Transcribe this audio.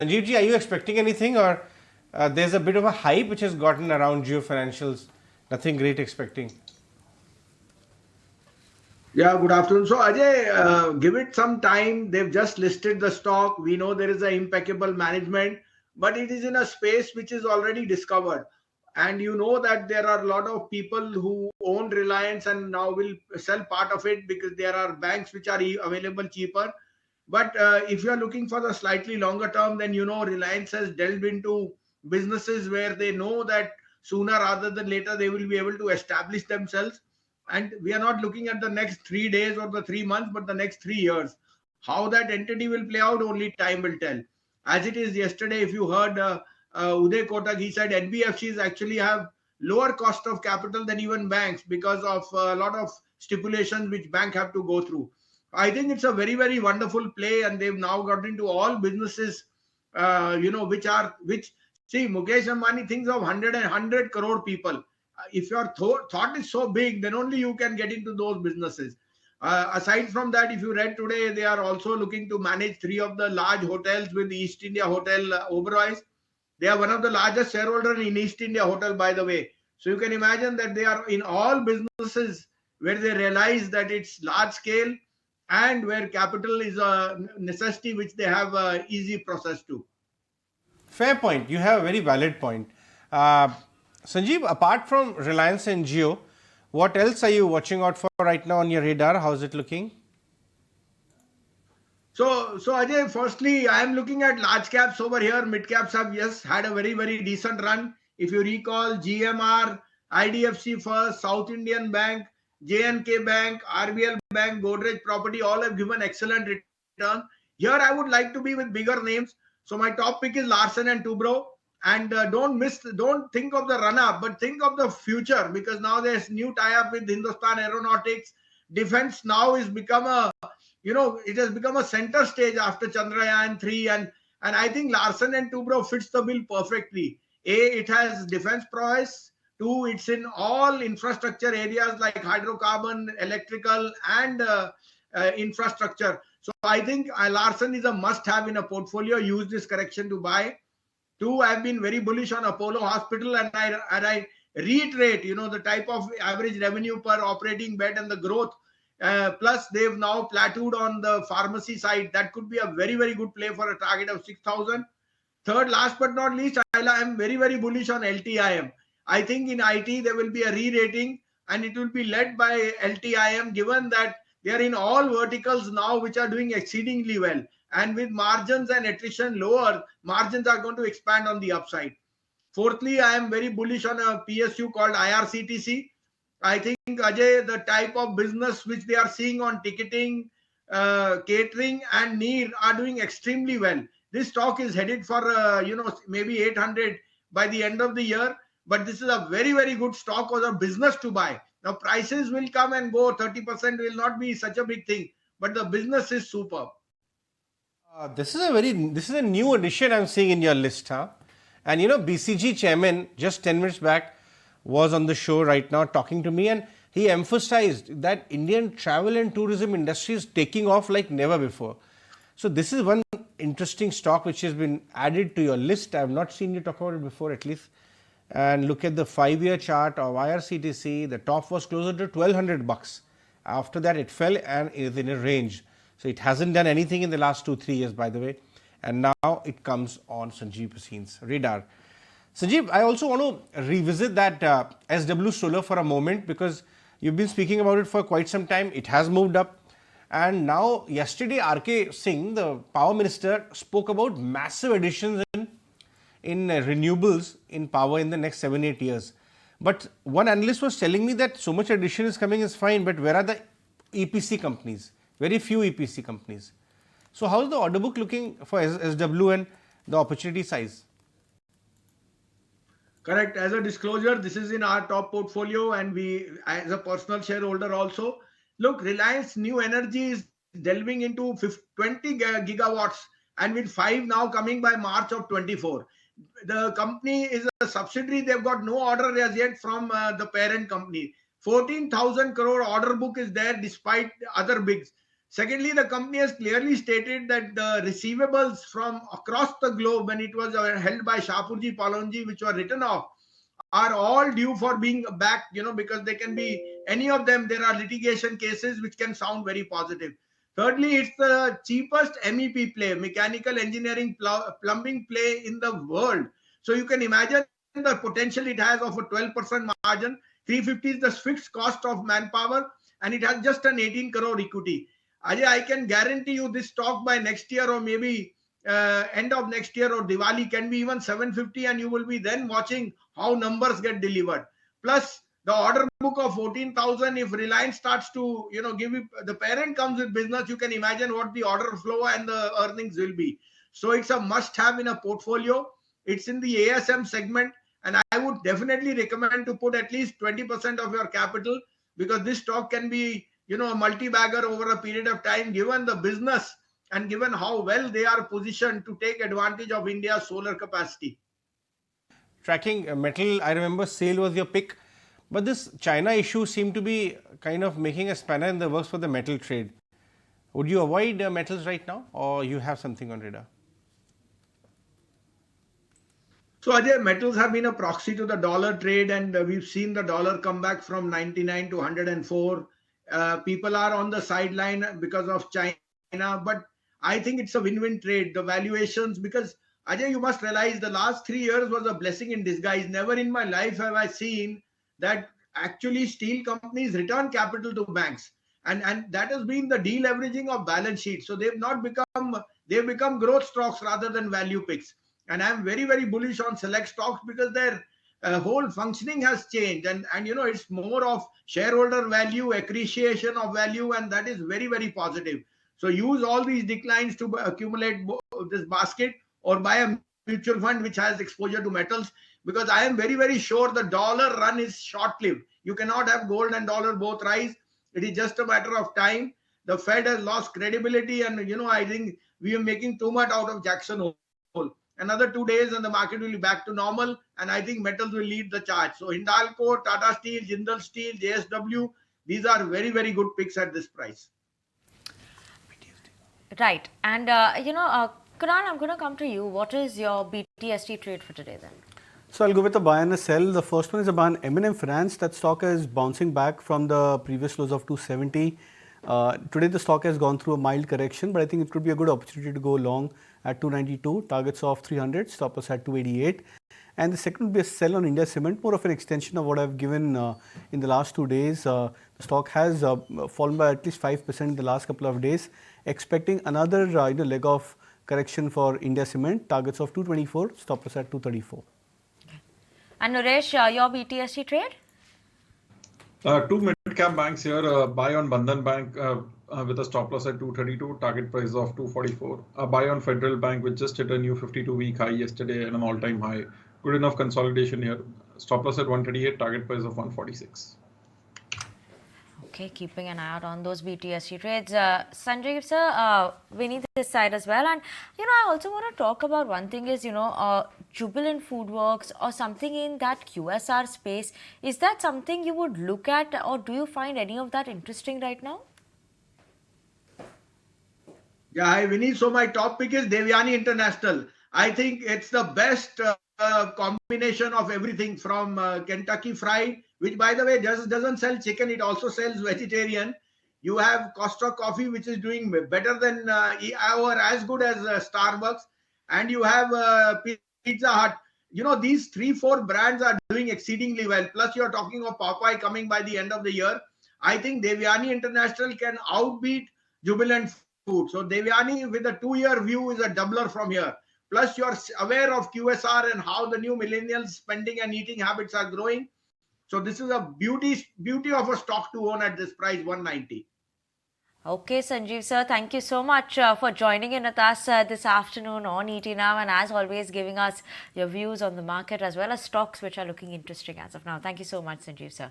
Sanjeev ji, are you expecting anything, or there's a bit of a hype which has gotten around Geo Financials? Nothing great expecting. Yeah, good afternoon. So, Ajay, give it some time. They've just listed the stock. We know there is an impeccable management, but it is in a space which is already discovered. And you know that there are a lot of people who own Reliance and now will sell part of it because there are banks which are available cheaper. But if you are looking for the slightly longer term, then you know Reliance has delved into businesses where they know that sooner rather than later they will be able to establish themselves. And we are not looking at the next 3 days or the 3 months, but the next 3 years. How that entity will play out, only time will tell. As it is yesterday, if you heard Uday Kotak, he said NBFCs actually have lower cost of capital than even banks because of a lot of stipulations which bank have to go through. I think it's a very, very wonderful play, and they've now got into all businesses, which see, Mukesh Ambani thinks of 100 crore people. If your thought is so big, then only you can get into those businesses. Aside from that, if you read today, they are also looking to manage three of the large hotels with the East India Hotel Oberoi's. They are one of the largest shareholder in East India Hotel, by the way. So you can imagine that they are in all businesses where they realize that it's large scale and where capital is a necessity which they have a easy process to. Fair point. You have a very valid point. Uh, Sanjeev, apart from Reliance and Geo, what else are you watching out for right now on your radar? How's it looking? So Ajay, firstly, I am looking at large caps over here. Mid caps have, yes, had a very, very decent run. If you recall, GMR, IDFC First, South Indian Bank, JNK Bank, RBL Bank, Godrej Property, all have given excellent return. Here, I would like to be with bigger names. So my top pick is Larsen and Toubro. And don't think of the run up, but think of the future, because now there's new tie up with Hindustan Aeronautics. Defense now is become a, it has become a center stage after Chandrayaan 3, and I think Larsen and Toubro fits the bill perfectly. It has defense prowess. Two, it's in all infrastructure areas like hydrocarbon, electrical, and infrastructure. So I think Larsen is a must-have in a portfolio. Use this correction to buy. Two, I've been very bullish on Apollo Hospital, and I reiterate, the type of average revenue per operating bed and the growth. Plus, they've now plateaued on the pharmacy side. That could be a very, very good play for a target of 6,000. Third, last but not least, I am very, very bullish on LTIM. I think in IT there will be a re-rating, and it will be led by LTIM, given that they are in all verticals now which are doing exceedingly well. And with margins and attrition lower, margins are going to expand on the upside. Fourthly, I am very bullish on a PSU called IRCTC. I think, Ajay, the type of business which they are seeing on ticketing, catering, and NEER are doing extremely well. This stock is headed for, maybe 800 by the end of the year. But this is a very, very good stock or a business to buy. Now, prices will come and go. 30% will not be such a big thing. But the business is superb. This is a new addition I'm seeing in your list, huh? And BCG chairman just 10 minutes back was on the show right now talking to me, and he emphasized that Indian travel and tourism industry is taking off like never before. So this is one interesting stock which has been added to your list. I have not seen you talk about it before, at least. And look at the 5-year chart of IRCTC. The top was closer to 1,200 bucks. After that, it fell and is in a range. So it hasn't done anything in the last 2-3 years, by the way. And now it comes on Sanjiv Bhasin's radar. Sanjeev, I also want to revisit that SW Solar for a moment, because you've been speaking about it for quite some time. It has moved up. And now, yesterday, RK Singh, the power minister, spoke about massive additions in renewables in power in the next 7-8 years. But one analyst was telling me that so much addition is coming is fine, but where are the EPC companies? Very few EPC companies. So how is the order book looking for SW and the opportunity size? Correct. As a disclosure, this is in our top portfolio, and we, as a personal shareholder also, look, Reliance New Energy is delving into 20 gigawatts, and with 5 now coming by March of 24. The company is a subsidiary. They've got no order as yet from the parent company. 14,000 crore order book is there despite other bigs. Secondly, the company has clearly stated that the receivables from across the globe, when it was held by Shapurji Palonji, which were written off, are all due for being back, because they can be any of them. There are litigation cases which can sound very positive. Thirdly, it's the cheapest MEP play, mechanical engineering plumbing play in the world. So you can imagine the potential it has of a 12% margin. 350 is the fixed cost of manpower, and it has just an 18 crore equity. Ajay, I can guarantee you this stock by next year, or maybe end of next year or Diwali, can be even 750, and you will be then watching how numbers get delivered. Plus the order book of 14,000, if Reliance starts to give you, the parent comes with business, you can imagine what the order flow and the earnings will be. So it's a must have in a portfolio. It's in the ASM segment, and I would definitely recommend to put at least 20% of your capital, because this stock can be a multi-bagger over a period of time, given the business and given how well they are positioned to take advantage of India's solar capacity. Tracking metal, I remember SAIL was your pick, but this China issue seemed to be kind of making a spanner in the works for the metal trade. Would you avoid metals right now, or you have something on radar? So Ajay, metals have been a proxy to the dollar trade, and we've seen the dollar come back from 99 to 104. People are on the sideline because of China, but I think it's a win-win trade. The valuations, because Ajay, you must realize the last 3 years was a blessing in disguise. Never in my life have I seen that actually steel companies return capital to banks. And that has been the deleveraging of balance sheets. So they've become growth stocks rather than value picks. And I'm very, very bullish on select stocks because their whole functioning has changed, and it's more of shareholder value, appreciation of value, and that is very, very positive. So use all these declines to accumulate this basket, or buy a mutual fund which has exposure to metals, because I am very, very sure the dollar run is short lived. You cannot have gold and dollar both rise. It is just a matter of time. The Fed has lost credibility, and I think we are making too much out of Jackson Hole. Another 2 days and the market will be back to normal, and I think metals will lead the charge. So Hindalco, Tata Steel, Jindal Steel, JSW, these are very, very good picks at this price. Right. And, Kunal, I'm going to come to you. What is your BTST trade for today then? So I'll go with a buy and a sell. The first one is a buy on M&M Finance. That stock is bouncing back from the previous lows of 270. Today the stock has gone through a mild correction, but I think it could be a good opportunity to go long at 292, targets of 300, stop loss at 288. And the second would be a sell on India Cement, more of an extension of what I've given in the last 2 days. The stock has fallen by at least 5% in the last couple of days, expecting another leg of correction for India Cement, targets of 224, stop loss at 234. And Naresh, your BTST trade? Two mid-cap banks here. Buy on Bandhan Bank with a stop loss at 232, target price of 244. Buy on Federal Bank, which just hit a new 52-week high yesterday and an all-time high. Good enough consolidation here. Stop loss at 138, target price of 146. Okay, keeping an eye out on those BTST trades. Sanjiv sir, we need this side as well. And, I also want to talk about one thing is, Jubilant Foodworks or something in that QSR space. Is that something you would look at, or do you find any of that interesting right now? Yeah, hi Vinny. So my top pick is Devyani International. I think it's the best combination of everything from Kentucky Fried, which by the way just doesn't sell chicken, it also sells vegetarian. You have Costa Coffee, which is doing better than or as good as Starbucks, and you have Pizza Hut. These 3-4 brands are doing exceedingly well. Plus, you're talking of Popeye coming by the end of the year. I think Devyani International can outbeat Jubilant Food. So Devyani with a 2-year view is a doubler from here. Plus, you're aware of QSR and how the new millennials spending and eating habits are growing. So this is a beauty of a stock to own at this price, 190. Okay, Sanjiv sir, thank you so much for joining in with us this afternoon on ET Now, and as always giving us your views on the market as well as stocks which are looking interesting as of now. Thank you so much, Sanjiv sir.